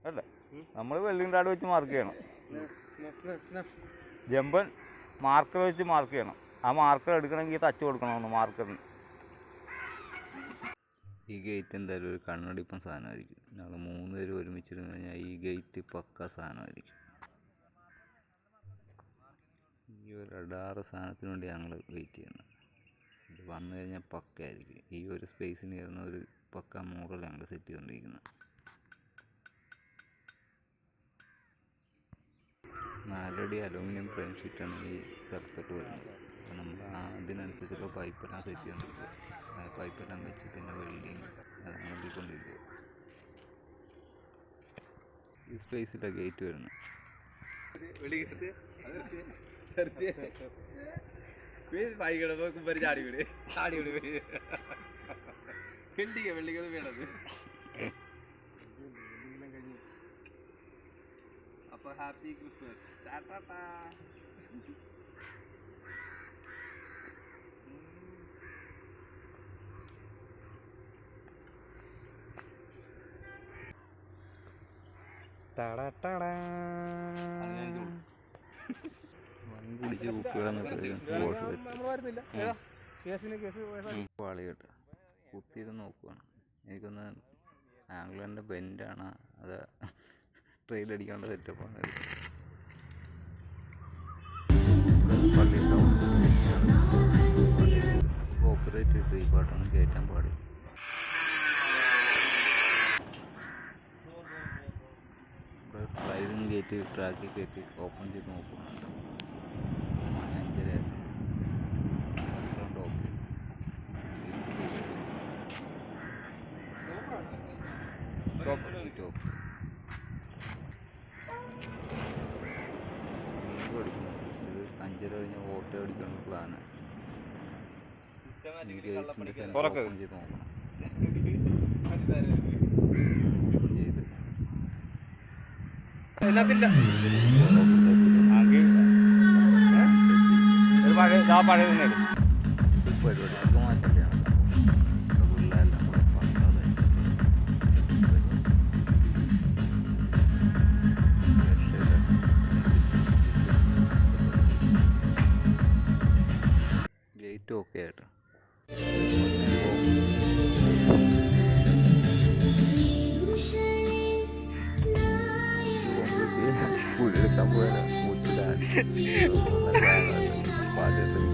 അല്ലേ? നമ്മൾ welding RAD വെച്ച് മാർക്ക് ചെയ്യണം. ജമ്പൻ മാർക്കർ വെച്ച് മാർക്ക് ചെയ്യണം. ആ മാർക്കർ എടുക്കണമെങ്കിൽ തച്ച് കൊടുക്കണമെന്ന് മാർക്കറിന്. ഈ ഗേറ്റ് എന്തായാലും ഒരു കണ്ണടിപ്പം സാധനമായിരിക്കും. ഞങ്ങൾ 3 പേര് ഒരുമിച്ചിരുന്ന് കഴിഞ്ഞാൽ ഈ ഗേറ്റ് പക്ക സാധനമായിരിക്കും. ഈ ഒരു അടാറ് സാധനത്തിന് വേണ്ടി ഞങ്ങൾ വെയിറ്റ് ചെയ്യുന്നത്. ഇത് വന്നു കഴിഞ്ഞാൽ പക്കയായിരിക്കും. ഈ ഒരു സ്പേസിന് വരുന്ന ഒരു പക്ക മോഡൽ ഞങ്ങൾ സെറ്റ് ചെയ്തുകൊണ്ടിരിക്കുന്നത്. 4 അടി അലൂമിനിയം ഫ്രെയിം ഷീറ്റാണ് ഈ സ്ഥലത്തോട്ട് വരുന്നത്. അപ്പോൾ നമ്മൾ അതിനനുസരിച്ചുള്ള പൈപ്പെല്ലാം സെറ്റ് ചെയ്തുകൊണ്ടിരിക്കുക. പൈപ്പെല്ലാം വെച്ച് പിന്നെ വെൽഡിങ് അത് നോക്കിക്കൊണ്ടിരിക്കുക. ഈ സ്പേസിലാണ് ഗേറ്റ് വരുന്നത്. അപ്പോൾ ഹാപ്പി ക്രിസ്മസ്. കുടിച്ച് പാളി കേട്ടോ കുത്തിയിട്ട് നോക്കുവാണ്. എനിക്കൊന്ന് ആംഗ്ലറിൻ്റെ ബെൻഡാണ് അത് ട്രെയിലടിക്കാനുള്ള സെറ്റപ്പാണ്. ഓപ്പറേറ്റ് ഇട്ട് ഈ പാട്ടൊന്നും കയറ്റാൻ പാടില്ല. സ്ലൈഡിങ് ഗേറ്റ് ട്രാക്കിൽ കയറ്റി ഓപ്പൺ ചെയ്ത് നോക്കുന്നുണ്ട്. 5:30 ഓക്കെ. ഇത് 5:30 കഴിഞ്ഞ ഓട്ടോ അടിക്കാനുള്ള പ്ലാന്. ഗേറ്റിൻ്റെ സെൻറ്റർ ഓപ്പൺ ചെയ്ത് നോക്കണം. ചെയ്ത് പഴയ തന്നെ പരിപാടിയൊക്കെ മാറ്റേണ്ടതാണ്. പിള്ളേരെല്ലാം കൂടെ ഗേറ്റ് ഓക്കെ ആയിട്ട് പുല്ലെടുക്കാൻ പോയാൽ മുറ്റിലാണ് പാചകത്തിൽ